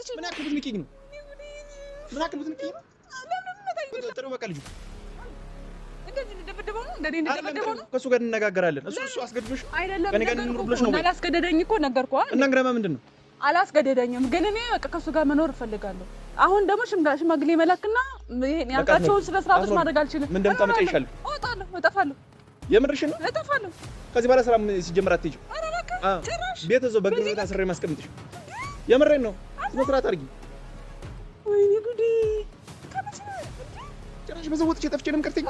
ምን ያክል ብትንኪኝ ነው? ምን ያክል ብትንኪኝ ነው? ጥሩ በቃ ልጅ እንደዚህ እንደደበደበው ነው እንደኔ እንደደበደበው ነው። ከሱ ጋር እንነጋገራለን። እሱ አስገድዶሽ አይደለም ከኔ ጋር እንኑር ብለሽ ነው ወይ? አላስገደደኝ እኮ ነገርኩህ። እና እንግዲህ ምንድነው? አላስገደደኝም፣ ግን እኔ በቃ ከሱ ጋር መኖር እፈልጋለሁ። አሁን ደግሞ ሽማግሌ መላክና ይሄን ያልካቸውን ስለ ስርዓቶች ማድረግ አልችልም። ምን እንደምታመጪ ይሻላል። እወጣለሁ፣ እጠፋለሁ። የምርሽን ነው? እጠፋለሁ። ከዚህ በኋላ ስራም ሲጀምር አትሄጂም። ኧረ በቃ ጭራሽ ቤት እዛው በግርግር አስሬ ማስቀምጥሽ። የምሬን ነው። መስራት አድርጊ። ወይኔ ጉዴ! ጭራሽ በዛው ወጥቼ ጠፍቼ ነው የምቀርተኝ።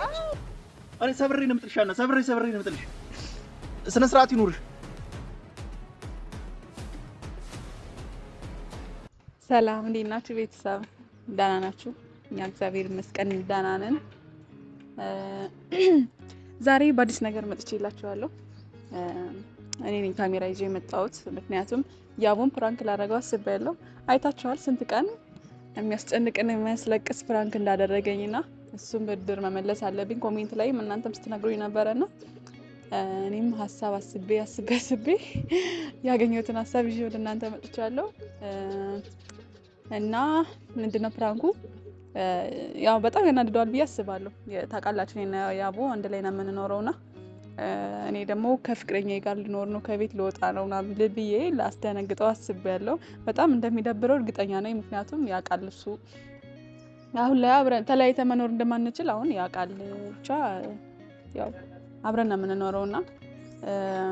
እኔ ሰብሬ ነው የምጥልሻና ሰብሬ ነው የምጥልሽ። ስነ ስርዓት ይኑርሽ። ሰላም፣ እንዴት ናችሁ ቤተሰብ? ደህና ናችሁ? እኛ እግዚአብሔር ይመስገን ደህና ነን። ዛሬ በአዲስ ነገር መጥቼላችኋለሁ። እኔ ነኝ ካሜራ ይዤ የመጣሁት፣ ምክንያቱም ያቡን ፕራንክ ላደረገው አስቤያለሁ። አይታችኋል ስንት ቀን የሚያስጨንቅን የሚያስለቅስ ፕራንክ እንዳደረገኝና እሱም ብድር መመለስ አለብኝ። ኮሜንት ላይም እናንተም ስትነግሩኝ ነበረና እኔም ሀሳብ አስቤ ያገኘሁትን ሀሳብ ይዤ ወደ እናንተ መጥቻለሁ። እና ምንድነው ፕራንኩ? ያው በጣም ያናድደዋል ብዬ አስባለሁ። ታውቃላችሁ እኔና ያቡ አንድ ላይ ነው የምንኖረውና እኔ ደግሞ ከፍቅረኛዬ ጋር ልኖር ነው፣ ከቤት ልወጣ ነው ምናምን ብዬ ላስደነግጠው አስቤያለሁ። በጣም እንደሚደብረው እርግጠኛ ነኝ። ምክንያቱም ያውቃል እሱ አሁን ላይ አብረን ተለያይተን መኖር እንደማንችል አሁን ያውቃል። ብቻ ያው አብረን ነው የምንኖረውና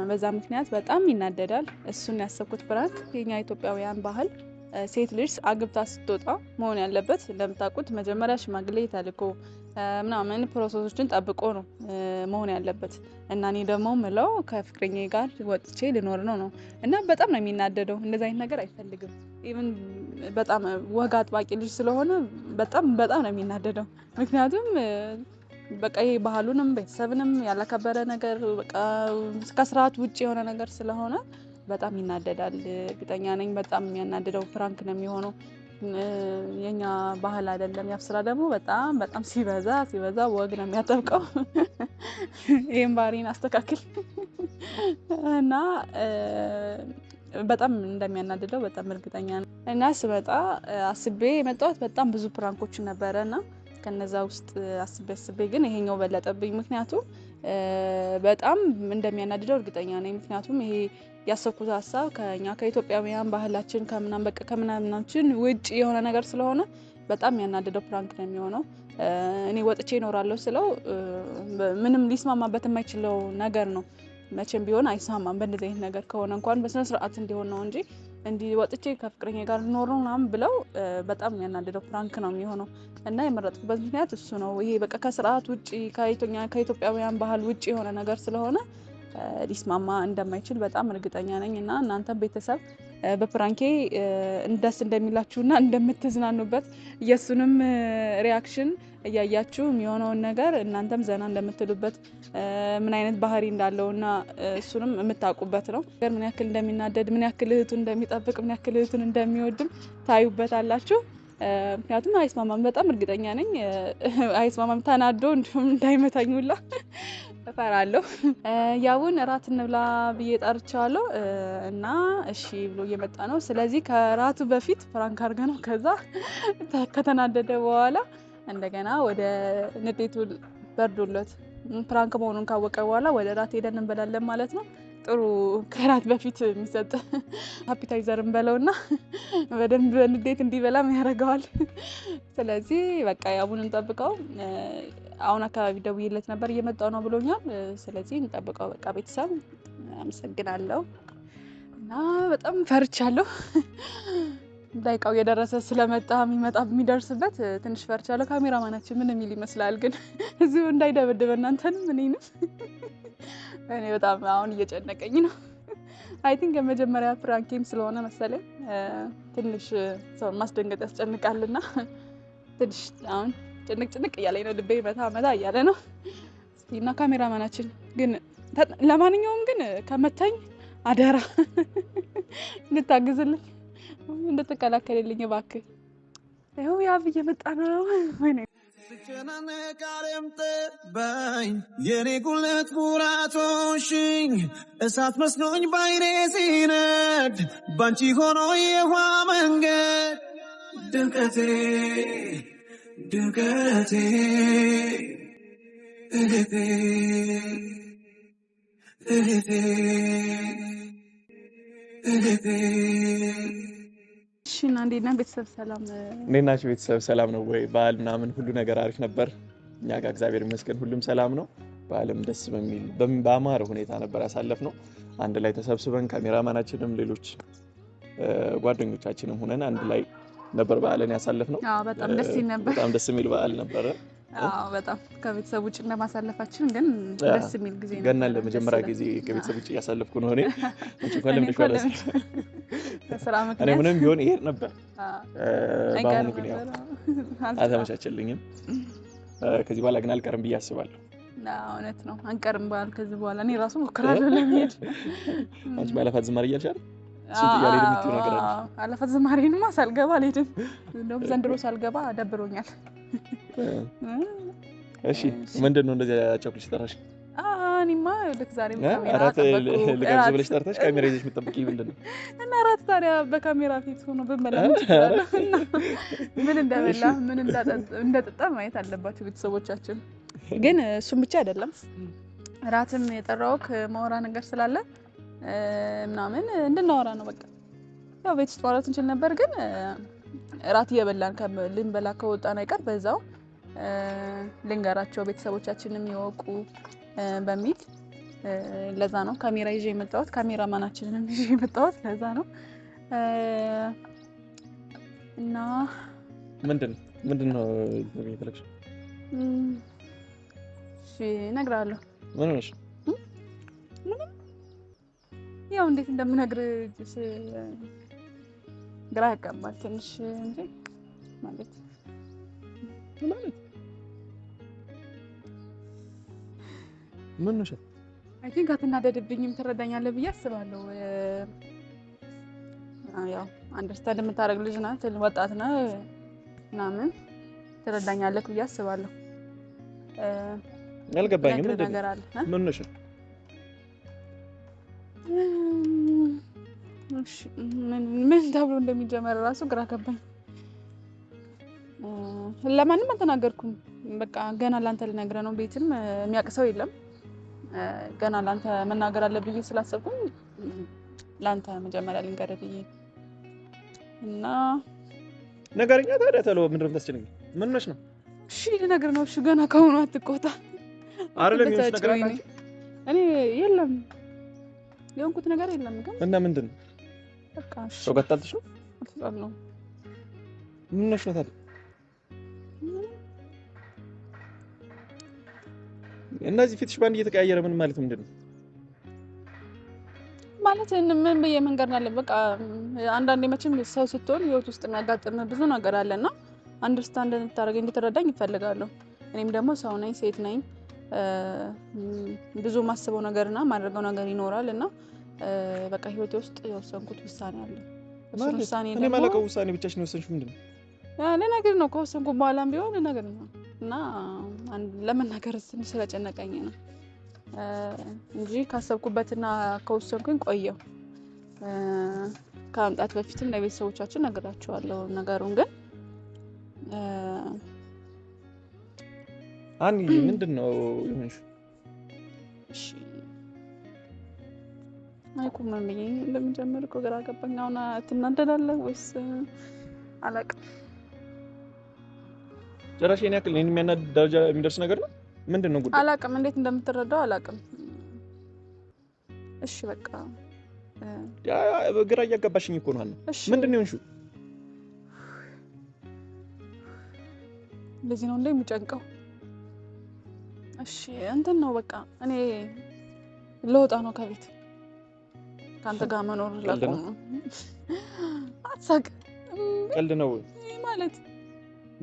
በዛ ምክንያት በጣም ይናደዳል። እሱን ያሰብኩት ፕራንክ የኛ ኢትዮጵያውያን ባህል ሴት ልጅ አግብታ ስትወጣ መሆን ያለበት እንደምታውቁት መጀመሪያ ሽማግሌ ተልኮ ምናምን ፕሮሰሶችን ጠብቆ ነው መሆን ያለበት። እና እኔ ደግሞ ምለው ከፍቅረኛዬ ጋር ወጥቼ ልኖር ነው እና በጣም ነው የሚናደደው። እንደዚህ አይነት ነገር አይፈልግም። ኢቭን በጣም ወግ አጥባቂ ልጅ ስለሆነ በጣም ነው የሚናደደው። ምክንያቱም በቃ ይሄ ባህሉንም ቤተሰብንም ያላከበረ ነገር በቃ ከስርዓት ውጪ የሆነ ነገር ስለሆነ በጣም ይናደዳል። እርግጠኛ ነኝ በጣም የሚያናደደው ፕራንክ ነው የሚሆነው። የኛ ባህል አይደለም። ያፍ ስራ ደግሞ በጣም ሲበዛ ወግ ነው የሚያጠብቀው። ይሄን ባህሪን አስተካክል እና በጣም እንደሚያናድደው በጣም እርግጠኛ ነኝ። እና ስመጣ አስቤ የመጣሁት በጣም ብዙ ፕራንኮች ነበረና ከነዛ ውስጥ አስቤ ግን ይሄኛው በለጠብኝ። ምክንያቱም በጣም እንደሚያናድደው እርግጠኛ ነኝ። ምክንያቱም ይሄ ያሰብኩት ሀሳብ ከኛ ከኢትዮጵያውያን ባህላችን ከምናምናችን ውጭ የሆነ ነገር ስለሆነ በጣም ያናደደው ፕራንክ ነው የሚሆነው። እኔ ወጥቼ እኖራለሁ ስለው ምንም ሊስማማበት የማይችለው ነገር ነው። መቼም ቢሆን አይስማማም። በእንደዚህ አይነት ነገር ከሆነ እንኳን በስነ ስርዓት እንዲሆን ነው እንጂ እንዲህ ወጥቼ ከፍቅረኛ ጋር ልኖር ነው ምናምን ብለው በጣም ያናደደው ፕራንክ ነው የሚሆነው። እና የመረጥኩበት ምክንያት እሱ ነው። ይሄ በቃ ከስርዓት ውጪ ከኢትዮጵያውያን ባህል ውጪ የሆነ ነገር ስለሆነ ሊስማማ እንደማይችል በጣም እርግጠኛ ነኝ። እና እናንተም ቤተሰብ በፕራንኬ ደስ እንደሚላችሁና እንደምትዝናኑበት የሱንም ሪያክሽን እያያችሁ የሚሆነውን ነገር እናንተም ዘና እንደምትሉበት ምን አይነት ባህሪ እንዳለውና እሱንም የምታውቁበት ነው። ምን ያክል እንደሚናደድ፣ ምን ያክል እህቱን እንደሚጠብቅ፣ ምን ያክል እህቱን እንደሚወድም ታዩበታላችሁ። ምክንያቱም አይስማማም፣ በጣም እርግጠኛ ነኝ አይስማማም። ተናዶ እንዲሁም እንዳይመታኝ ሁላ እፈራለሁ። ያቡን እራት እንብላ ብዬ ጠርቻለሁ እና እሺ ብሎ እየመጣ ነው። ስለዚህ ከራቱ በፊት ፕራንክ አድርገ ነው ከዛ ከተናደደ በኋላ እንደገና ወደ ንዴቱ በርዶለት ፕራንክ መሆኑን ካወቀ በኋላ ወደ ራት ሄደን እንበላለን ማለት ነው። ጥሩ ከራት በፊት የሚሰጥ አፒታይዘር እንበለውና በደንብ ንዴት እንዲበላም ያደርገዋል። ስለዚህ በቃ ያቡን እንጠብቀው። አሁን አካባቢ ደውዬለት ነበር እየመጣው ነው ብሎኛል። ስለዚህ እንጠብቀው በቃ ቤተሰብ። አመሰግናለሁ እና በጣም ፈርቻለሁ። ዳይቃው የደረሰ ስለመጣ የሚደርስበት ትንሽ ፈርቻለሁ። ካሜራማናችን ምን የሚል ይመስላል ግን እዚሁ እንዳይደበድበ እናንተንም እኔንም እኔ በጣም አሁን እየጨነቀኝ ነው። አይ ቲንክ የመጀመሪያ ፕራንኬም ስለሆነ መሰለኝ ትንሽ ሰውን ማስደንገጥ ያስጨንቃልና ትንሽ አሁን ጭንቅ እያለኝ ነው። ልቤ መታ እያለ ነው። እስቲ እና ካሜራማናችን ግን ለማንኛውም ግን ከመታኝ አደራ እንድታግዝልኝ እንድትከላከልልኝ እባክህ። ይኸው ያብ እየመጣ ነው። ወይኔ ስጨናነቅ አለምጥበኝ የኔ ጉልት ሙራቶሽኝ እሳት መስሎኝ ባይኔ ሲነድ ባንቺ ሆኖ የውሃ መንገድ ድምቀቴ ድምቀቴ እህቴ እህቴ እህቴ እሺ እና እንዴት ነህ ቤተሰብ ሰላም እንዴት ናችሁ ቤተሰብ ሰላም ነው ወይ በዓል ምናምን ሁሉ ነገር አሪፍ ነበር እኛ ጋር እግዚአብሔር ይመስገን ሁሉም ሰላም ነው በዓልም ደስ በሚል በአማረ ሁኔታ ነበር ያሳለፍነው አንድ ላይ ተሰብስበን ካሜራማናችንም ሌሎች ጓደኞቻችንም ሆነን አንድ ላይ ነበር በዓልን ያሳለፍነው አዎ በጣም ደስ ይል ነበር በጣም ደስ የሚል በዓል ነበር አዎ በጣም ከቤተሰብ ውጭ እንደማሳለፋችን ግን ደስ የሚል ጊዜ ነበር ገና ለመጀመሪያ ጊዜ ከቤተሰብ ውጭ ያሳለፍኩ ነው እኔ እንኳን ስራ ምክንያት እኔ ምንም ቢሆን ይሄድ ነበር ባሁን ግን ያው አልተመቻቸልኝም ከዚህ በኋላ ግን አልቀርም ብዬ አስባለሁ እውነት ነው አንቀርም በዓል ከዚህ በኋላ እኔ ራሱ ሞክራለሁ ለመሄድ አንቺ ባለፋት ዝማሬ እያልሽ አይደል ስንት እያለ የምትይው ነገር አለ አለፋት ዝማሬንማ ሳልገባ አልሄድም እንደውም ዘንድሮ ሳልገባ ደብሮኛል እሺ ምንድነው እንደዚህ አጫውልሽ ተራሽ እኔማ ልክ ዛሬ ካሜራ ተጠብቁ ለጋብዝ ብለሽ ጠርተሽ ካሜራ ይዘሽ የምትጠብቂ ምንድነው እና አራት ታዲያ በካሜራ ፊት ሆኖ በመላ ምን እንደበላ ምን እንደጠጣ ማየት አለባችሁ ቤተሰቦቻችን ግን እሱም ብቻ አይደለም ራትም የጠራውክ ማውራ ነገር ስላለ ምናምን እንድናወራ ነው በቃ ያው ቤት ውስጥ ማውራት እንችል ነበር ግን ራት እየበላን ልንበላ ከወጣን አይቀር በዛው ልንገራቸው ቤተሰቦቻችንም ይወቁ በሚል ለዛ ነው ካሜራ ይዤ የመጣሁት ካሜራማናችንን ይዤ የመጣሁት ለዛ ነው እና ምንድነው የሚፈልግሽ እሺ እነግርሃለሁ ምን ነሽ ያው እንዴት እንደምነግርህ ግራ ያጋባል ትንሽ እንጂ ማለት ምን ነሽ አይ ቲንክ አትናደድብኝም ትረዳኛለህ ብዬ አስባለሁ ያው አንደርስታንድ የምታደርግ ልጅ ናት ወጣት ነህ ምናምን ትረዳኛለህ ብዬ አስባለሁ አልገባኝም ነገር አለ ምን ነሽ እሺ ምን ተብሎ እንደሚጀመር ራሱ ግራ ገባኝ ለማንም አልተናገርኩም በቃ ገና ላንተ ልነግርህ ነው ቤትም የሚያውቅ ሰው የለም ገና ላንተ መናገር አለብኝ ስላሰብኩኝ ላንተ መጀመሪያ ልንገርህ ብዬ እና ነገርኛ ታዲያ ተለው ምንድነው የምታስጨንቀኝ ምን ነሽ ነው እሺ ልነግርህ ነው እሺ ገና ከሆነ አትቆጣ አይደለም ይሁንሽ ነገር አለ እኔ የለም የሆንኩት ነገር የለም ግን እና ምንድነው በቃ እሺ ሰው ገጣልሽ ነው አትጣለው ምን ነሽ ነው ታዲያ እነዚህ ፊትሽ ባንድ እየተቀያየረ ምን ማለት ምንድነው ማለት ምን በየ መንገድ አለ በቃ አንዳንዴ መቼም ሰው ስትሆን ህይወት ውስጥ የሚያጋጥም ብዙ ነገር አለና አንደርስታንድ እንድታደርገኝ እንድትረዳኝ እፈልጋለሁ እኔም ደግሞ ሰው ነኝ ሴት ነኝ ብዙ ማስበው ነገርና ማድረገው ነገር ይኖራል እና በቃ ህይወቴ ውስጥ የወሰንኩት ውሳኔ አለ እሱ ውሳኔ ነው እኔ ማለቀው ውሳኔ ብቻሽ ነው ወሰንሽ ምንድነው ለነገር ነው ከወሰንኩ በኋላም ቢሆን ለነገር ነው እና ለመናገር ስለጨነቀኝ ነው እንጂ ካሰብኩበትና ከወሰንኩኝ ቆየው ከአምጣት በፊትም ለቤተሰቦቻችን ነግራቸዋለሁ ነገሩን ግን አኒ ምንድነው ይሁንሽ እሺ አይቁም ምን እንደምጀምር እኮ ግራ ገባኝ አሁን ትናደዳለህ ወይስ አላውቅም ጭራሽ የኔ ያክል እኔን የሚያናድድ ደረጃ የሚደርስ ነገር ነው ምንድነው ጉዳይ አላውቅም እንዴት እንደምትረዳው አላውቅም እሺ በቃ ያ ግራ እያጋባሽኝ እኮ ነው አለ ምንድነው ይሁንሽ ለዚህ ነው እንደሚጨንቀው እሺ እንትን ነው በቃ እኔ ልወጣ ነው ከቤት ካንተ ጋር መኖር ለቆም አትሳቅ ቀልድ ነው ማለት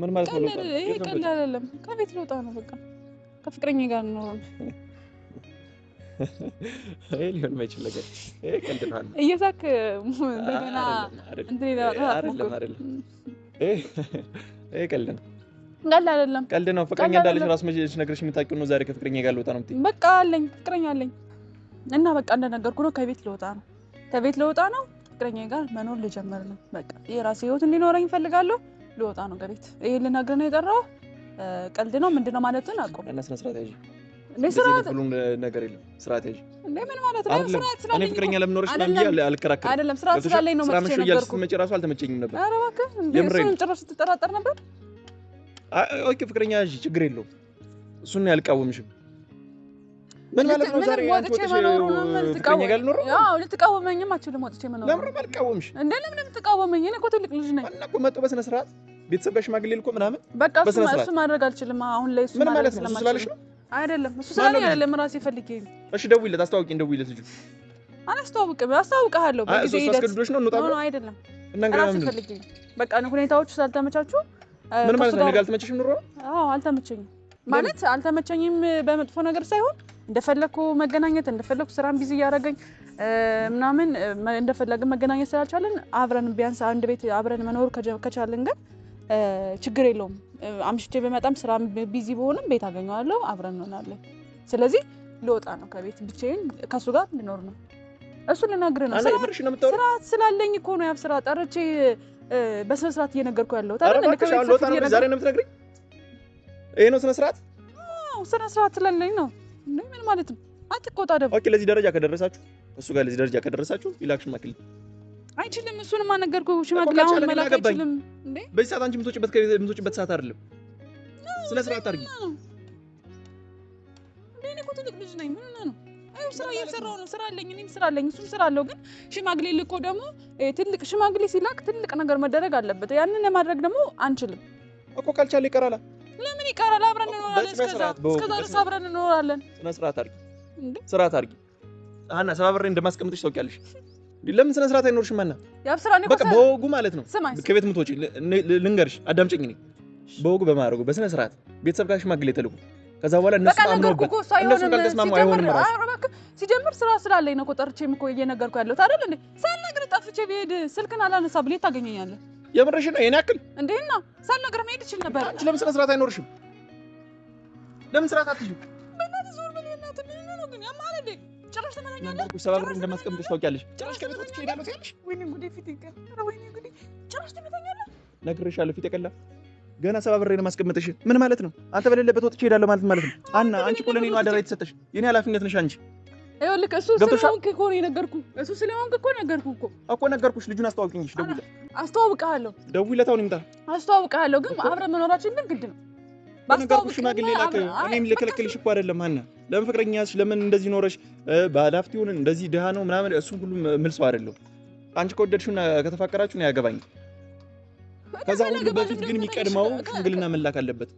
ምን ማለት ነው ይሄ ቀልድ አይደለም ከቤት ልወጣ ነው በቃ ከፍቅረኛዬ ጋር ነው ይሄ ሊሆን ማይችል ነገር ይሄ ቀልድ ነው እየሳቅ እንደገና እንትን አይደለም ይሄ ቀልድ ነው ቀልድ አይደለም ፍቅረኛ እንዳለሽ ራስ መጀመሪያ ነግረሽ የምታውቂው ነው ዛሬ ከፍቅረኛዬ ጋር ልወጣ ነው የምትይኝ በቃ አለኝ ፍቅረኛ አለኝ እና በቃ እንደነገርኩ ነው ከቤት ልወጣ ነው ፍቅረኛዬ ጋር መኖር ልጀምር ነው በቃ የራሴ ህይወት እንዲኖረኝ እፈልጋለሁ ልወጣ ነው ከቤት። ይሄን ልነግርህ ነው የጠራው። ቀልድ ነው ምንድነው ማለትን አቆም። እና ስነ ስርዓት ያዥ። እንዴ ስርዓት ሁሉም ነገር የለም። ስርዓት ያዥ። እንዴ ምን ማለት ነው? ስርዓት ስላለኝ እኔ ፍቅረኛ ለምን ኖርሽ ነው እንጂ አልከራከርም። አይደለም ስርዓት ስላለኝ ነው መጥቼ ነገርኩ። መቼ ራሱ አልተመቸኝም ነበር። ኧረ እባክህ እንዴ እሱንም ጭራሽ ስትጠራጠር ነበር። ኦኬ ፍቅረኛ ያዥ፣ ችግር የለውም። እሱን ያልቃወምሽም ምን ማለት ነው? ዛሬ ወጥቼ መኖር ነው ፍቅረኛ ጋር ልኖር? አዎ ልትቃወመኝም አትችልም። ወጥቼ መኖር ለምን አልቃወምሽ? እንዴ ለምን ልትቃወመኝ? እኔ እኮ ትልቅ ልጅ ነኝ። እና እኮ መጥቶ በስነ ስርዓት ቤተሰብ ጋር ሽማግሌ ልኮ ምናምን በቃ እሱ ማድረግ አልችልም። አሁን ላይ እሱ ማድረግ ስለማልችል ነው። አይደለም እሱ ስላለኝ አይደለም ራሴ ፈልጌ ነው። እሺ ደውይለት፣ አስተዋውቂኝ፣ ደውይለት። ልጁ አላስተዋውቅም፣ አስተዋውቅሃለሁ በጊዜ ሂደት። አስገድዶሽ ነው እንውጣ ብሎ? አይደለም እና እንግዲህ ራሴ ፈልጌ ነው። በቃ ሁኔታዎቹ ስላልተመቻቹ ምን ማለት ነው? ነገ አልተመቸሽም ኑሮ? አዎ አልተመቸኝም ማለት አልተመቸኝም በመጥፎ ነገር ሳይሆን እንደፈለኩ መገናኘት እንደፈለኩ ስራም ቢዚ ያደረገኝ ምናምን እንደፈለግን መገናኘት ስላልቻለን አብረን ቢያንስ አንድ ቤት አብረን መኖር ከቻለን ግን ችግር የለውም። አምሽቼ በመጣም ስራ ቢዚ በሆንም ቤት አገኘዋለሁ፣ አብረን እንሆናለን። ስለዚህ ልወጣ ነው ከቤት ብቻዬን ከሱ ጋር ልኖር ነው። እሱ ልነግርህ ነው። ስርዓት ስላለኝ እኮ ነው። ያብ ስራ ጠርቼ በስነ ስርዓት እየነገርኩ ያለው ታዲያ ዛሬ ነው የምትነግሪኝ? ይሄ ነው ስነ ስርዓት? አዎ ስነ ስርዓት ስላለኝ ነው። ምን ማለት ነው? አትቆጣ ደግሞ። ኦኬ ለዚህ ደረጃ ከደረሳችሁ እሱ ጋር ለዚህ ደረጃ ከደረሳችሁ ይላክሽ ማክል አይችልም። እሱንም አነገርኩህ። ሽማግሌ አሁን መላክ አይችልም እንዴ? በዚህ ሰዓት አንቺ የምትወጪበት ሰዓት አይደለም። ስነ ስርዓት አድርጊ። እኔ እኮ ትልቅ ልጅ ነኝ። ምን ነው? አይ ስራ እየሰራሁ ነው። ስራ አለኝ፣ እኔም ስራ አለኝ፣ እሱም ስራ አለው። ግን ሽማግሌ ልኮ ደግሞ ትልቅ ሽማግሌ ሲላክ ትልቅ ነገር መደረግ አለበት። ያንን ለማድረግ ደግሞ አንችልም እኮ። ካልቻለ ይቀራል። ለምን ይቀራል? አብረን እንኖራለን። እስከዛ ድረስ አብረን እንኖራለን። ስነ ስርዓት አድርጊ። ስርዓት አድርጊ። ሀና ሰባብሬ እንደማስቀምጥሽ ታውቂያለሽ። ለምን ስነ ስርዓት አይኖርሽም? ማና ያብስራ ነው በቃ በወጉ ማለት ነው። ከቤት የምትወጪ ልንገርሽ፣ አዳምጪኝ። እኔ በወጉ በማድረጉ በስነ ስርዓት ቤተሰብ ጋር ሽማግሌ ተልኩ። ከዛ በኋላ እነሱ አምነውበት እነሱ ካልተስማሙ አይሆንም። ራሱ ሲጀምር ስራ ስላለኝ ነው እኮ ጠርቼም እኮ እየነገርኩ ያለሁት አይደል እንዴ? ሳልነግርህ ጠፍቼ ብሄድ ስልክን አላነሳ ብለህ ታገኘኛለህ። የምርሽ ነው? የኔ ያክል እንዴና ሳልነግርህ መሄድ ይችል ነበር። አንቺ ለምን ስነ ስርዓት አይኖርሽም? ለምን ስርዓት አትይዥም? በእናትህ ዞር በል። እናትህ ምን ነው ግን ያማለ እንዴ? ጭራሽ ተመለኛለህ። ሰባብሬ እንደማስቀምጥሽ ታውቂያለሽ። ጭራሽ ከቤት ወጥቼ እሄዳለሁ ትያለሽ። ወይኔ ጉዴ ፊት ይቀር። ወይኔ ጉዴ ጭራሽ ትመታኛለህ። ነግሬሻለሁ፣ ፊት የቀላ ገና ሰባብሬ ነው ማስቀምጥሽ። ምን ማለት ነው? አንተ በሌለበት ወጥቼ እሄዳለሁ ማለት ነው? አና አንቺ እኮ ለኔ ነው አደራ የተሰጠሽ። የኔ ኃላፊነት ነሽ አንቺ። ይኸውልህ እሱ ስለሆንክ እኮ ነው የነገርኩህ። እሱ ስለሆንክ እኮ ነገርኩህ እኮ ነገርኩሽ። ልጁን አስተዋውቂኝ። ደውይለት። አስተዋውቅሃለሁ። ደውይለት። አሁን ይምጣ። አስተዋውቅሃለሁ። ግን አብረን መኖራችን ግን ግድ ነው። ነገርኩሽ። ሽማግሌ ላክ። እኔም ልከለክልሽ እኮ አይደለም ሀና። ለምን ፍቅረኛሽ ለምን እንደዚህ ኖረሽ ባላፍቲውን እንደዚህ ድሃ ነው ምናምን እሱን ሁሉ ምልሶ አይደለም። አንቺ ከወደድሽውና ከተፋቀራችሁ ነው ያገባኝ። ከዛ ሁሉ በፊት ግን የሚቀድመው ሽምግልና መላክ አለበት።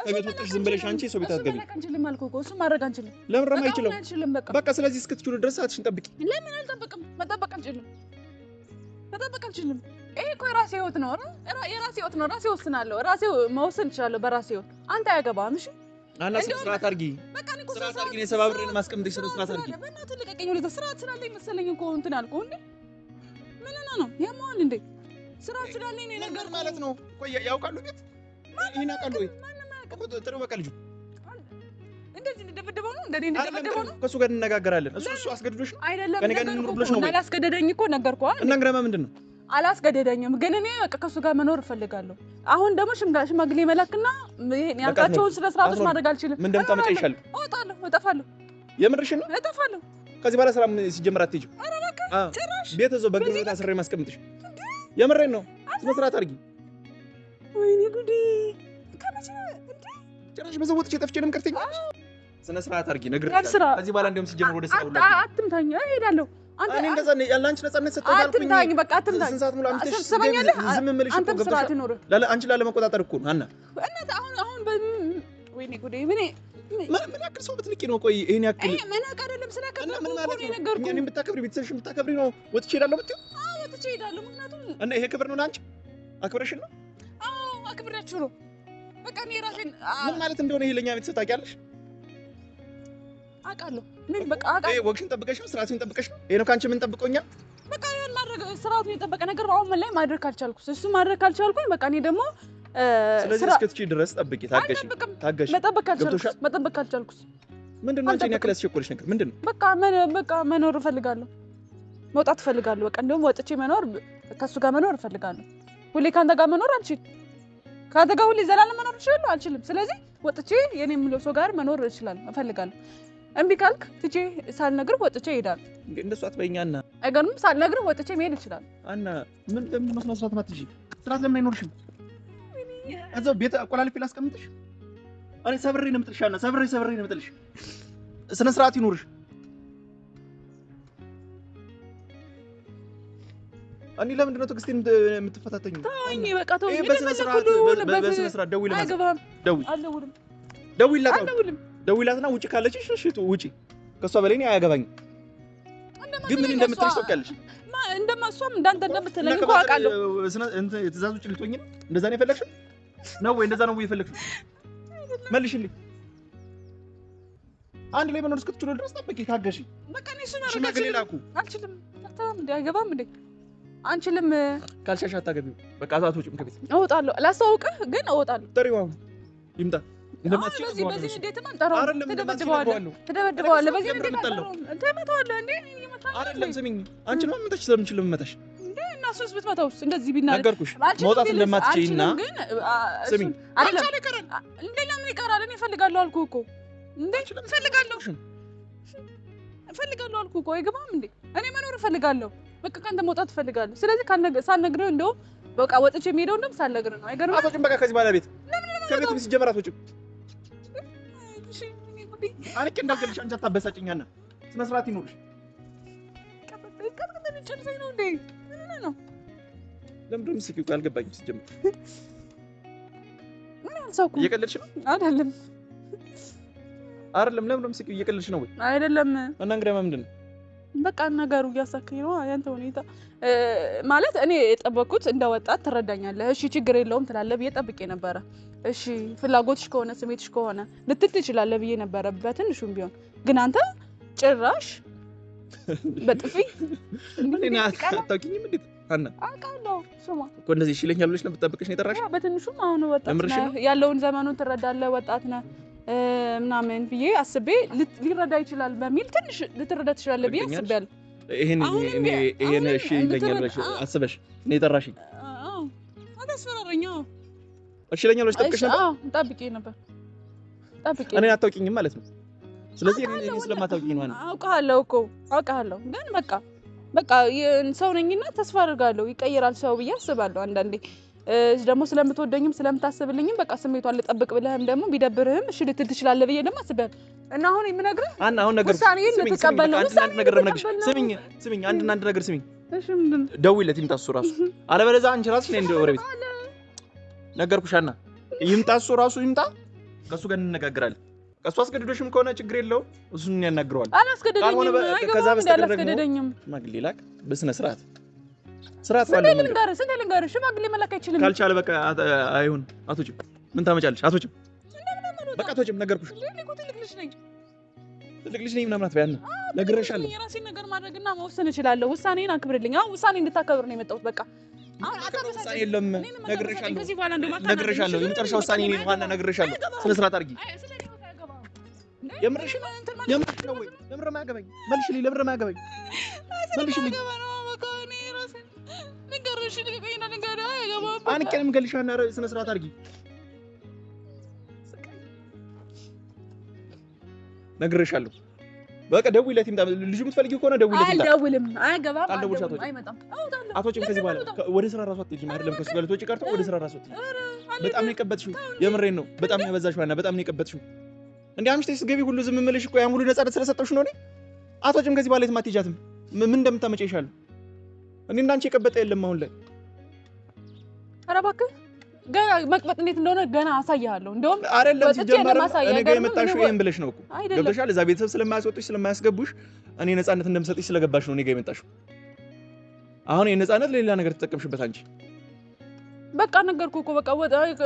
ከቤት ወጥተሽ ዝም ብለሽ አንቺ ሰው ቤት አትገቢ። አንችልም አልኩህ እኮ እሱ ማድረግ አንችልም። ለምን ረማ አይችልም? በቃ ስለዚህ እስክትችሉ ድረስ ሰዓትሽን ጠብቂ። ለምን አልጠብቅም? መጠበቅ አንችልም። ይሄ እኮ የራሴ ህይወት ነው። የራሴ ህይወት ነው። ራሴ ወስናለሁ። ራሴ መወሰን እችላለሁ በራሴ ህይወት። አንተ አያገባህም። እሺ አና ስርዓት አድርጊ። ስርዓት አድርጊ። ነው ሰባብሬን ማስቀምጥሽ። ስርዓት አድርጊ። በእናትህ ልቀቀኝ። ወደ ስርዓት ስላለኝ መሰለኝ እኮ እንትን አልኩህ እንዴ። ምን ነው የማን እንዴ? ስርዓት ስላለኝ ነው ነገር ማለት ነው። ቆይ ያውቃሉ ቤት ይሄን ያውቃሉ ወይ? ጥሩ በቃ ልጁ እንደዚህ እንደደበደበው ነው እንደደበደበው ነው። ከሱ ጋር እንነጋገራለን። እሱ አስገድዶሽ ነው አይደለም? ከኔ ጋር እንኑር ብሎሽ ነው? አላስገደደኝ እኮ ነገርኩህ። እና እንግዲህ ምንድን ነው? አላስገደደኝም፣ ግን እኔ በቃ ከሱ ጋር መኖር እፈልጋለሁ። አሁን ደግሞ ሽማግሌ መላክና ይሄን ያልካቸውን ስለ ስርዓቶች ማድረግ አልችልም። ምን እንደምታመጪ ይሻል። እወጣለሁ፣ እጠፋለሁ። የምርሽን ነው? እጠፋለሁ። ከዚህ በኋላ ስራ ሲጀምር አትሄጂም። ኧረ እባክህ ጭራሽ ቤት እዛው በግብር አስሬ ማስቀምጥሽ። የምሬን ነው። ስነ ስርዓት አድርጊ። ወይኔ ጉዴ! ከመቼ እንዴ? ጭራሽ በዛው ወጥቼ ጠፍቼ ነው የምቀርተኝ። ስነ ስርዓት አድርጊ። ነግሬሻለሁ። ከዚህ በኋላ እንደውም ሲጀምር ወደ ስራ ሁላ አትምታኝ። እሄዳለሁ። እኔ እንደዛ ያላንቺ ነፃነት ሰጥተው አልኩኝ። አትምታኝ፣ በቃ አትምታኝ። ስንት ሰዓት ሙሉ አምጥተሽ ትሰማኛለህ? ዝም ምልሽ እኮ ገብተሽ አንቺ ለመቆጣጠር እኮ ነው ሀና። አሁን ወይኔ ጉዴ! ምን ያክል ሰው ብትንቂ ነው? ቆይ ይሄን ያክል መናቅ አይደለም። ስለከበርኩ ምን ማለት ነው? ነገርኩህ። እኔን ብታከብሪ ቤተሰብሽን ብታከብሪ ነው ወጥቼ እሄዳለሁ የምትይው? አዎ ወጥቼ እሄዳለሁ። ምክንያቱም እና ይሄ ክብር ነው ለአንቺ? አክብረሽን ነው? አዎ አክብራችሁ ነው። በቃ እኔ ራሴን ምን ማለት እንደሆነ ይሄ ለኛ ቤተሰብ ታውቂያለሽ? አውቃለሁ። ምን በቃ አውቃለሁ። ይሄ ወግሽን ጠብቀሽ ነው? ስርዓትሽን ጠብቀሽ ነው? ይሄ ነው ካንቺ ምን ጠብቆኛ? በቃ ያን ማድረግ ስርዓቱን የጠበቀ ነገር አሁን ላይ ማድረግ ካልቻልኩ እሱ ማድረግ ካልቻልኩኝ በቃ እኔ ደግሞ ስለዚህ እስክትችይ ድረስ ጠብቂ። ታገሽ። መጠበቅ ካልቻልኩ ምንድነው አንቺን ያክል ያስቸኮልሽ ነገር ምንድነው? በቃ መኖር እፈልጋለሁ። መውጣት እፈልጋለሁ። በቃ እንደውም ወጥቼ ከሱ ጋር መኖር እፈልጋለሁ። ሁሌ ካንተ ጋር መኖር አልችልም። ካንተ ጋር ሁሌ ዘላለም መኖር እችላለሁ አልችልም። ስለዚህ ወጥቼ የኔ የምለው ሰው ጋር መኖር እችላለሁ እፈልጋለሁ። እምቢ ካልክ ትቼ ሳልነግርህ ወጥቼ እሄዳለሁ። እንደሱ አትበይኛና አይገርምም? ሳልነግርህ ወጥቼ መሄድ እችላለሁ። አና ምን ለምን መስራት ማትጂ ስራት ለምን አይኖርሽም? እዛው ቤት አቆላልፌ ላስቀምጥሽ። እኔ ሰብሬ ነው የምጥልሻና ሰብሬ ነው የምጥልሽ። ስነ ስርዓት ይኖርሽ። እኔ ለምንድን ነው ትዕግስቴን የምትፈታተኝ? ተወኝ በቃ ተወኝ። በስነ ስርዓት ደውይ ለማለት ደውይላትና ውጪ ካለችሽ እሺ ውጪ። ከሷ በላይ እኔ አያገባኝም። ግን ምን እንደምትልሽ ታውቂያለሽ? እንደማሷም እንዳንተ እንደምትለኝ እኮ አውቃለሁ። ትእዛዝ ውጪ ልትሆኝ ነው? እንደዛ ነው የፈለግሽው ነው ወይ? እንደዛ ነው ወይ የፈለግሽው? መልሽልኝ። አንድ ላይ መኖር እስክትችሉ ድረስ ጠብቂ፣ ታገሺ። በቃ እኔ እሱን አልችልም። አይገባም እንዴ? አንችልም ካልሻሽ አታገቢው። በቃ አትወጪም ከቤት። እወጣለሁ። ላስተዋውቅህ ግን እወጣለሁ። ጥሪው አሁን ይምጣ። እንደማትችል በዚህ እንዴት ማንጠራው? ትደበድበዋለህ። በዚህ እንዴት ማንጠራው? ትመታዋለህ እንዴ? አይደለም ስሚኝ፣ አንቺን ማን መታሽ? ስለምችል መታሽ እንዴ? እና እሱስ ብትመታውስ? እንደዚህ ቢናገር ነገርኩሽ። መውጣት እንደማትችይና ስሚኝ፣ አይደለም እንዴ? ለምን ይቀራል? እኔ እፈልጋለሁ አልኩህ እኮ እንዴ? እፈልጋለሁ አልኩህ እኮ። አይገባም እንዴ? እኔ መኖር እፈልጋለሁ። በቃ ካንተ መውጣት እፈልጋለሁ። ስለዚህ ሳልነግርህ እንደው በቃ ወጥቼ የምሄደው እንደውም ሳልነግርህ ነው። አይገርምም? አትወጪም። በቃ ከዚህ በኋላ ቤት ሲጀመር አትወጪም። አንቺ እንዳልገልሽ አንቺ አታበሳጭኛና ስነ ስርዓት ይኖርሽ። ጨርሰኝ ነው እንዴ? ምን ነው ለምንድን ነው የምትስቂው? አልገባኝም። ሲጀመር ምን አልሳኩ? እየቀለድሽ ነው? አይደለም ለምንድን ነው የምትስቂው? እየቀለድሽ ነው ወይ? አይደለም። እና እንግዲህ ምንድን ነው? በቃ ነገሩ እያሳከኝ ነው። ያንተ ሁኔታ ማለት እኔ የጠበቅኩት እንደወጣት ትረዳኛለህ፣ እሺ ችግር የለውም ትላለህ ብዬ ጠብቄ ነበረ። እሺ ፍላጎትሽ ከሆነ ስሜትሽ ከሆነ ልትል ትችላለህ ብዬ ነበረ በትንሹም ቢሆን። ግን አንተ ጭራሽ በጥፊ እኔ አታውቂኝም እንዴ? አና አውቃለሁ። ስማ እኮ እንደዚህ ይሽለኛል ብለሽ ነው የምትጠብቅሽ ነው የጠራሽ? በትንሹም አሁን ወጣት ነህ፣ ያለውን ዘመኑን ትረዳለህ፣ ወጣት ነህ ምናምን ብዬ አስቤ ሊረዳ ይችላል በሚል ትንሽ ልትረዳ ትችላለህ ብዬ አስቤያለሁ። ይሄን እሺ ይለኛል ብለሽ አስበሽ ነው የጠራሽኝ? አዎ አታስፈራራኝ። እሺ ይለኛል ብለሽ ጠብቀሽ ነበር? አዎ ጠብቄ ነበር። እኔ አታውቂኝም ማለት ነው። ስለዚህ እኔ ስለማታውቂኝ ነው። አውቃለሁ እኮ አውቃለሁ። ግን በቃ ሰው ነኝና ተስፋ አድርጋለሁ ይቀየራል ሰው ብዬ አስባለሁ። አንዳንዴ ደግሞ ስለምትወደኝም ስለምታስብልኝም በቃ ስሜቷን ልጠብቅ ብለህም ደግሞ ቢደብርህም እሺ ልትል ትችላለህ ብዬ ደግሞ አስቤያለሁ። እና አሁን የምነግርህ አሁን ነገር ውሳኔን ልትቀበል ነው። አንድ ነገር ነግርሽ። ስሚኝ አንድ ነገር ስሚኝ። እሺ ምንድን ነው? ደውይለት ይምጣ እሱ ራሱ። አለበለዚያ አንቺ ራስሽ ነኝ ወደ ቤት ነገርኩሽ። አና ይምጣ እሱ ራሱ ይምጣ። ከሱ ጋር እንነጋገራለን። ከሱ አስገድዶሽም ከሆነ ችግር የለውም፣ እሱን ያናግረዋል። አላስገድደኝም። ከዛ በስተቀር ደግሞ ሽማግሌ ላክ በስነ ስርዓት ባለው መንገድ። ስንት ልንገርህ? ሽማግሌ መላክ አይችልም። ካልቻለ በቃ አይሁን። አትወጪም። ምን ታመጫለሽ? አትወጪም። በቃ አትወጪም። ነገርኩሽ። ትልቅ ልጅ ነኝ ምናምን አትበያና ነግሬሻለሁ። የራሴን ነገር ማድረግና መወሰን እችላለሁ። ውሳኔን አክብርልኝ። አሁን ውሳኔ እንድታከብር ነው የመጣሁት። በቃ አሁን ውሳኔ የለም። ነግሬሻለሁ። የመጨረሻ ውሳኔ እኔ ዋና ነግሬሻለሁ። ስነ ስርዓት አድርጊ። የምርሽ ነው ወይ? ለምንድን ነው የማያገባኝ? መልሽልኝ። ለምንድን ነው የማያገባኝ? መልሽልኝ። አንቀንም ገልሻና ስነ ስርዓት አድርጊ። ነግሬሻለሁ። በቃ ደውይለት ይምጣ። ልጁ የምትፈልጊው ከሆነ ደውይለት ይምጣ። አልደውልም። አያገባም። አይመጣም። አትወጪም። ከዚህ በኋላ ወደ ስራ ራሱ አትሄጂም። አይደለም ከሱ ጋር ልትወጪ ቀርቶ ወደ ስራ ራሱ አትሄጂም። በጣም ነው የቀበጥሽው። የምሬን ነው። በጣም ነው ያበዛሽው እና በጣም ነው የቀበጥሽው። እንዴ አምሽተሽ ስትገቢ ሁሉ ዝም የምልሽ እኮ ያን ሁሉ ነፃነት ስለሰጠሁሽ ነው። እኔ አትወጪም። ከዚህ በኋላ የትም አትሄጃትም። ምን እንደምታመጪ ይሻላል። እኔ እንዳንቺ የቀበጠ የለም አሁን ላይ። ኧረ እባክህ ገና መቅበጥ እንዴት እንደሆነ ገና አሳያለሁ። እንደውም አይደለም ሲጀመር እኔ ጋር የመጣሽው ይሄን ብለሽ ነው እኮ ገብቶሻል። እዛ ቤተሰብ ስለማያስወጡሽ ስለማያስገቡሽ እኔ ነፃነት እንደምሰጥሽ ስለገባሽ ነው እኔ ጋር የመጣሽው። አሁን የነፃነት ሌላ ነገር ተጠቀምሽበት አንቺ። በቃ ነገርኩህ እኮ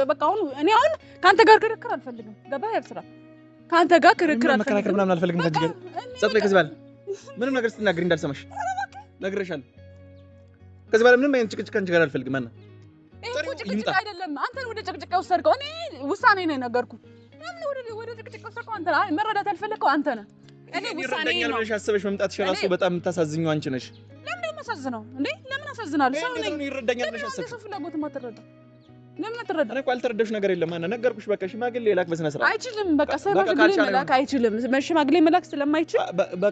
በቃ አሁን እኔ አሁን ካንተ ጋር ክርክር አልፈልግም። ገባህ? ያልስራ ካንተ ጋር ክርክር አልፈልግም። መከራከር ምናምን አልፈልግም። ከዚህ ጋር ጸጥ በይ። ከዚህ በኋላ ምንም ነገር ስትናገሪ እንዳልሰማሽ ነግሬሻለሁ። ከዚህ በኋላ ምንም አይነት ጭቅጭቅ ከአንቺ ጋር አልፈልግም። ማን እኮ ጭቅጭቅ አይደለም። አንተን ወደ ጭቅጭቅ ወሰድከው። እኔ ውሳኔ ነው የነገርኩህ። ለምን ወደ ጭቅጭቅ ወሰድከው? አንተ ነህ መረዳት ያልፈለግከው። አንተ ነህ። እኔ ውሳኔ ነው ብለሽ አስበሽ መምጣትሽ እራሱ በጣም የምታሳዝኙ አንቺ ነሽ። ለምን የማሳዝነው እንዴ? ለምን አሳዝናለሁ? ሰው ነኝ። ይረዳኛል ብለሽ አስበሽ ሰው ፍላጎት ማትረዳ ለምን አትረዳ? እኔ እኮ አልተረዳሽ ነገር የለም። ማን ነገርኩሽ? በቃ ሽማግሌ ላክ በስነ ስርዓት። አይችልም። በቃ ሽማግሌ መላክ አይችልም። ሽማግሌ መላክ ስለማይችል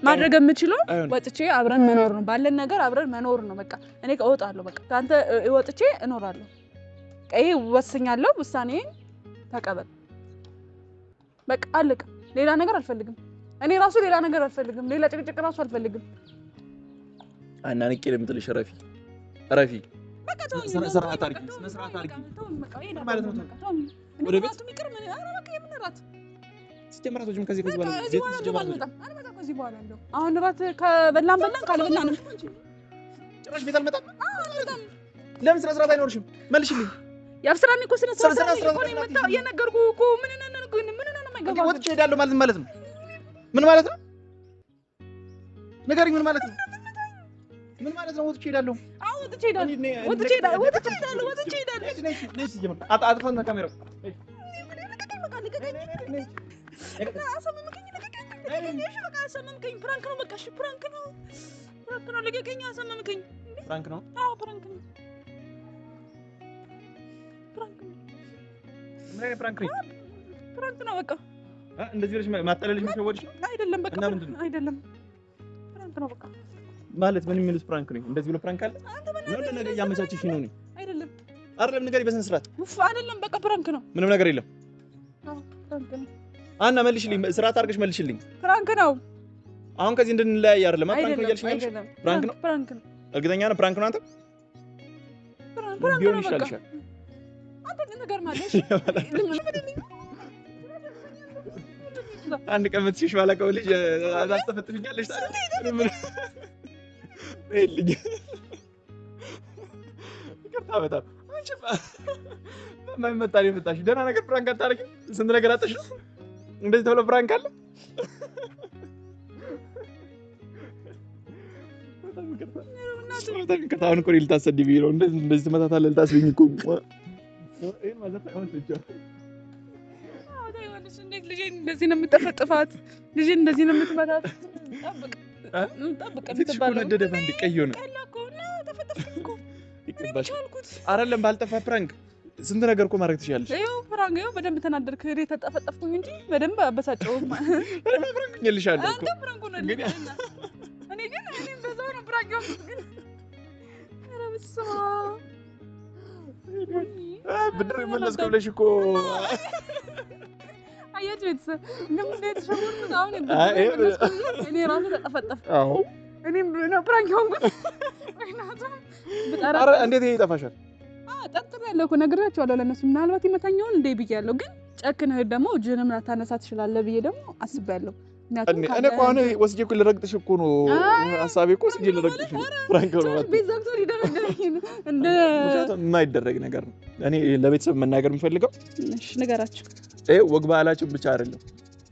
ማድረግ የምችለው ወጥቼ አብረን መኖር ነው። ባለን ነገር አብረን መኖር ነው። በቃ እኔ እወጣለሁ። በቃ አንተ ወጥቼ እኖራለሁ። ይሄ ወስኛለሁ። ውሳኔን ተቀበል። በቃ አለቀ። ሌላ ነገር አልፈልግም። እኔ ራሱ ሌላ ነገር አልፈልግም። ሌላ ጭቅጭቅ ራሱ አልፈልግም። አናንቄ ለምትልሽ ረፊ በቃ ተው። ስነስርዓት አድርጊ። ማለት ነው። ወደ ቤት ምክር ምን በቃ የምንራት ሲጀምራቶችም ከዚህ በኋላ ቤት አልመጣም ከዚህ በኋላ እንደው አሁን ራት ከበላን ካልበላንም ጭራሽ ቤት አልመጣም። ለምን ስነ ስርዓት አይኖርሽም? መልሽልኝ። ያብስራኒ እኮ ስነ ስርዓት እኮ ነው የመጣው። የነገርኩህ እኮ ምን ነው የማይገባው። ወጥቼ እሄዳለሁ ማለት ነው። ምን ማለት ነው? ንገሪኝ። ምን ማለት ነው? ምን ማለት ነው? ወጥቼ እሄዳለሁ። አዎ ወጥቼ እሄዳለሁ። አጥፋና ካሜራው አሰመምከኝ። ፕራንክ ነው። በቃ እሺ፣ ፕራንክ ነው። ልቀቀኝ። አሰመምከኝ። ፕራንክ ነው። አዎ ፕራንክ ነው። ምን አይነት ፕራንክ ነው? ፕራንክ ነው። በቃ እንደዚህ ልጅ ማጠለልሽ መሸወድሽ አይደለም። በቃ አይደለም፣ ፕራንክ ነው። በቃ ማለት ምን የሚሉት ፕራንክ ነው? እንደዚህ ብሎ ፕራንክ አለ ነው? ለነገ እያመቻችሽ ነው? አይደለም ንገሪ በስነ ስርዓት። አይደለም በቃ ፕራንክ ነው። ምንም ነገር የለም። ፕራንክ ነው። አና መልሽልኝ። ስርዓት አድርገሽ መልሽልኝ። ፕራንክ ነው። አሁን ከዚህ እንድንለያይ አይደለም። ፕራንክ ነው እያልሽ ነው? ፕራንክ ነው። እርግጠኛ ነህ? ፕራንክ ነው። አንተ ፕራንክ ነው። በቃ አንተ ነገር ማለት አንድ ቀን ምትሽሽ ባላቀው ልጅ አስተፈጥፍኛለሽ ታዲያ ምን ልጅ ይቅርታ በጣም አንቺ ማይመጣ ነው የመጣሽ። ደህና ነገር ፕራንክ አታረጊ። ስንት ነገር አጥሽ እንደዚህ ተብሎ ፕራንክ አለ። በጣም ይቅርታ። አሁን እኮ ልታሰድቢ ነው። እንደዚህ ትመታታለህ። ልታስብኝ እኮ ይሄን ማለት አይሆንም። እንዴት ልጄን እንደዚህ ነው የምትጠፈጥፋት? ልጄን እንደዚህ ነው የምትመታት? ጠብቅ የምትባለው ነደደ ባንድ ቀይ ሆነ ተፈጠፍኩ ይቀባልኩት አይደለም። ባልጠፋ ፕራንክ ስንት ነገር እኮ ማድረግ ትችያለሽ። ይኸው ፕራንክ ይኸው በደንብ ተናደርክ። እኔ ተጠፈጠፍኩኝ እንጂ በደንብ አበሳጨው። ፕራንክ ይልሻለሁ እኮ አንተ ፕራንክ ነው እንዴ? እኔ በዛው ነው ፕራንክ ያልኩት። ግን ኧረ በስመ አብ ብድር መለስከው ብለሽ እኮ አያት ቤተሰብ እንደምን ተሸወርኩት። አሁን እኔ ራሱ ተጠፈጠፍኩ። አዎ እኔም ነው ፕራንክ ያልኩት። ኧረ እንዴት ይሄ ይጠፋሻል? ጠርጥሬያለሁ እኮ ነግሬያቸዋለሁ ለእነሱ። ምናልባት ይመታኛውን እንደ ብያለሁ። ግን ጨክነህ ደግሞ እጅህንም ላታነሳ ትችላለህ ብዬ ደግሞ አስቤያለሁ። እኔ እኮ አሁን ወስጄ እኮ ልረግጥሽ እኮ ነው ሀሳቤ እኮ ወስጄ ልረግጥሽ ነው። ፕራንክ ነው ማለት ቤት ዘግቶ ሊደረግልኝ እንደ የማይደረግ ነገር ነው። እኔ ለቤተሰብ መናገር የምፈልገው እሺ ንገራቸው። ወግ ባህላችን ብቻ አይደለም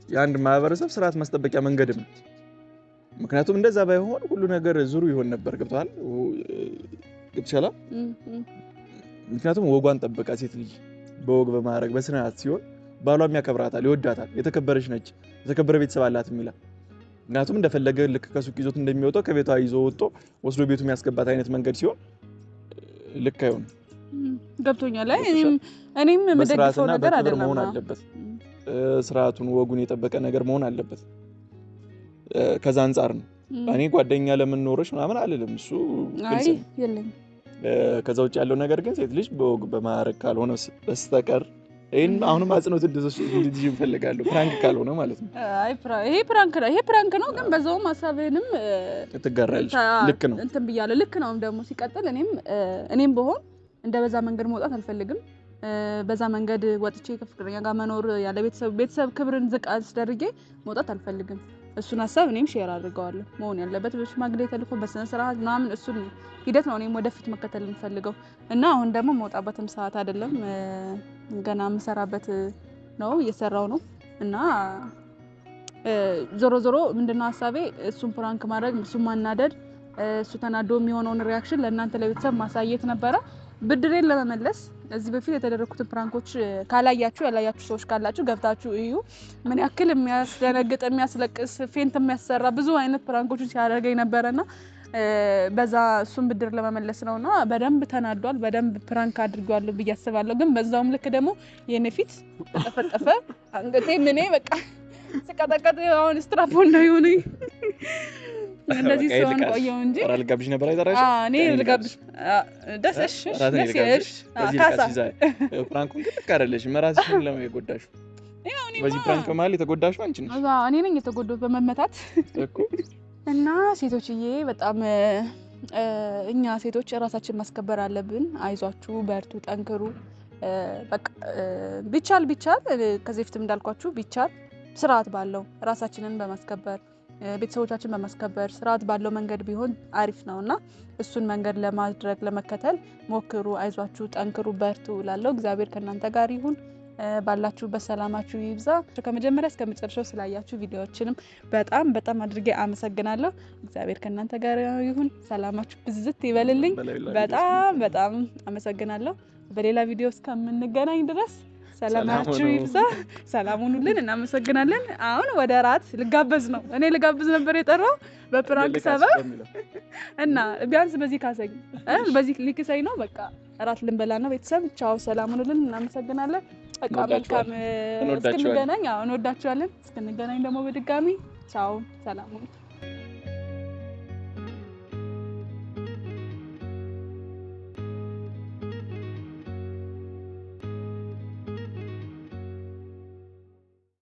የአንድ ማህበረሰብ ስርዓት ማስጠበቂያ መንገድም ነው። ምክንያቱም እንደዛ ባይሆን ሁሉ ነገር ዙሩ ይሆን ነበር። ገብቷል? ገብቶሻል? ምክንያቱም ወጓን ጠብቃ ሴት ልጅ በወግ በማድረግ በስርዓት ሲሆን ባሏም ያከብራታል፣ ይወዳታል። የተከበረች ነች፣ የተከበረ ቤተሰብ አላት የሚላ ምክንያቱም እንደፈለገ ልክ ከሱቅ ይዞት እንደሚወጣው ከቤቷ ይዞ ወጥቶ ወስዶ ቤቱ የሚያስገባት አይነት መንገድ ሲሆን ልክ አይሆንም። ገብቶኛል። እኔም የምደግፈው ነገር አይደለም። መሆን አለበት ስርዓቱን ወጉን የጠበቀ ነገር መሆን አለበት። ከዛ አንፃር ነው እኔ ጓደኛ ለምን ኖርሽ ምናምን አልልም። እሱ ግልጽ ነው። ከዛ ውጭ ያለው ነገር ግን ሴት ልጅ በወግ በማዕረግ ካልሆነ በስተቀር ይሄን አሁንም አጽንኦት እንድትይዥ እንፈልጋለሁ። ፕራንክ ካልሆነ ማለት ነው። አይ ይሄ ፕራንክ ነው። ግን በዛውም ሀሳብህንም ትጋራለች። ልክ ነው እንትን ብያለሁ። ልክ ነው ደግሞ ሲቀጥል እኔም በሆን እንደ በዛ መንገድ መውጣት አልፈልግም። በዛ መንገድ ወጥቼ ከፍቅረኛ ጋር መኖር ያለ ቤተሰብ ክብርን ዝቅ አስደርጌ መውጣት አልፈልግም። እሱን ሀሳብ እኔም ሼር አድርገዋለሁ። መሆን ያለበት በሽማግሌ ተልኮ በስነ ስርዓት ምናምን እሱን ሂደት ነው እኔም ወደፊት መከተል የምፈልገው እና አሁን ደግሞ መውጣበትም ሰዓት አይደለም። ገና የምሰራበት ነው፣ እየሰራው ነው እና ዞሮ ምንድነው ሀሳቤ እሱን ፕራንክ ማድረግ፣ እሱን ማናደድ፣ እሱ ተናዶ የሚሆነውን ሪያክሽን ለእናንተ ለቤተሰብ ማሳየት ነበረ። ብድሬን ለመመለስ እዚህ በፊት የተደረኩትን ፕራንኮች ያላያችሁ ሰዎች ካላችሁ ገብታችሁ እዩ። ምን ያክል የሚያስደነግጥ፣ የሚያስለቅስ፣ ፌንት የሚያሰራ ብዙ አይነት ፕራንኮችን ሲያደርገኝ ነበረና በዛ እሱን ብድር ለመመለስ ነውና በደንብ ተናዷል። በደንብ ፕራንክ አድርጓለሁ ብዬ አስባለሁ። ግን በዛውም ልክ ደግሞ የኔ ፊት ተጠፈጠፈ አንገቴ ምን በቃ ስቀጠቀጥ አሁን ስትራፖን ነው ይሁንኝ እንደዚህ ሲሆን ቆየው እንጂ አራል ጋብዥ ነበር አይደራሽ እኔ ልጋብዥ ደስሽ ካሳ ፕራንኩን ግን ተካረለሽ መራስሽን ለምን የጎዳሽ በዚህ ፕራንክ ማለት የተጎዳሽው አንቺ ነሽ እኔ ነኝ የተጎዳሁት በመመታት እኮ እና ሴቶችዬ በጣም እኛ ሴቶች ራሳችን ማስከበር አለብን። አይዟችሁ፣ በርቱ፣ ጠንክሩ። በቃ ቢቻል ከዚህ በፊትም እንዳልኳችሁ ቢቻል ስርዓት ባለው ራሳችንን በማስከበር ቤተሰቦቻችን በማስከበር ስርዓት ባለው መንገድ ቢሆን አሪፍ ነውና እሱን መንገድ ለማድረግ ለመከተል ሞክሩ። አይዟችሁ፣ ጠንክሩ፣ በርቱ እላለሁ። እግዚአብሔር ከእናንተ ጋር ይሁን። ባላችሁበት ሰላማችሁ ይብዛ። ከመጀመሪያ እስከ መጨረሻው ስላያችሁ ቪዲዮዎችንም በጣም አድርጌ አመሰግናለሁ። እግዚአብሔር ከእናንተ ጋር ይሁን። ሰላማችሁ ብዝት ይበልልኝ። በጣም አመሰግናለሁ። በሌላ ቪዲዮ እስከምንገናኝ ድረስ ሰላማችሁ ይብዛ። ሰላም ሁኑልን። እናመሰግናለን። አሁን ወደ ራት ልጋበዝ ነው። እኔ ልጋብዝ ነበር የጠራው በፕራንክ ሰበብ እና ቢያንስ በዚህ ካሰኝ በዚህ ሊክሰኝ ነው። በቃ ራት ልንበላ ነው። ቤተሰብ ቻው፣ ሰላም ሁኑልን። እናመሰግናለን። በቃ መልካም እስክንገናኝ እንወዳችኋለን። እስክንገናኝ ደግሞ በድጋሚ ቻው፣ ሰላም ሁኑ።